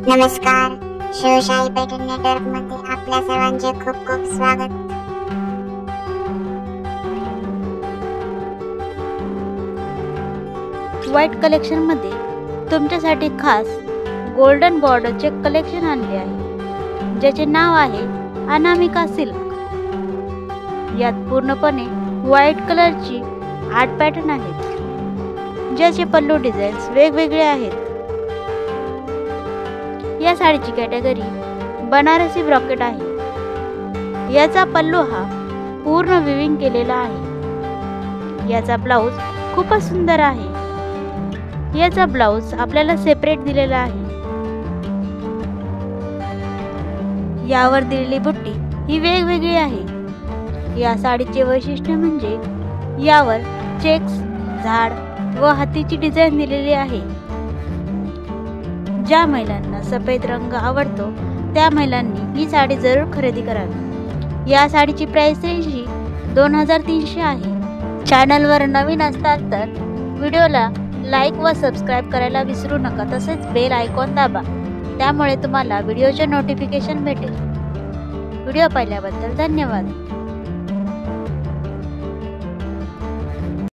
नमस्कार, Shivshahi pattern network मध्ये आपल्या सर्वांचे खूप खूप स्वागत। व्हाईट कलेक्शन मध्ये तुमच्यासाठी खास गोल्डन बॉर्डरचे कलेक्शन आणले आहे, ज्याचे नाव आहे अनामिका सिल्क। यात पूर्णपणे व्हाईट कलरची 8 पॅटर्न आहेत, ज्याचे पल्लू डिझाईन्स वेगवेगळे आहेत। या साडीची कॅटेगरी बनारसी ब्रॉकेट आहे। याचा पल्लू हा पूर्ण विविंग केलेला आहे। याचा ब्लाउज खूपच सुंदर आहे। याचा ब्लाउज आपल्याला सेपरेट दिलेला आहे। यावर दिलेली बुट्टी ही वेगवेगळी आहे। या साडीचे वैशिष्ट्य म्हणजे यावर चेक्स, झाड व हातीची डिझाईन दिलेली आहे। ज्या महिलांना सफेद रंग आवडतो त्या महिलांनी ही साडी जरूर खरेदी करावी। या साडीची प्राइस रेंज ही 2300 आहे। चॅनलवर नवीन असताल तर व्हिडिओला लाईक व सबस्क्राईब करायला विसरू नका। तसेच बेल आयकॉन दाबा, त्यामुळे तुम्हाला व्हिडिओचे नोटिफिकेशन भेटेल। व्हिडिओ पाहिल्याबद्दल धन्यवाद।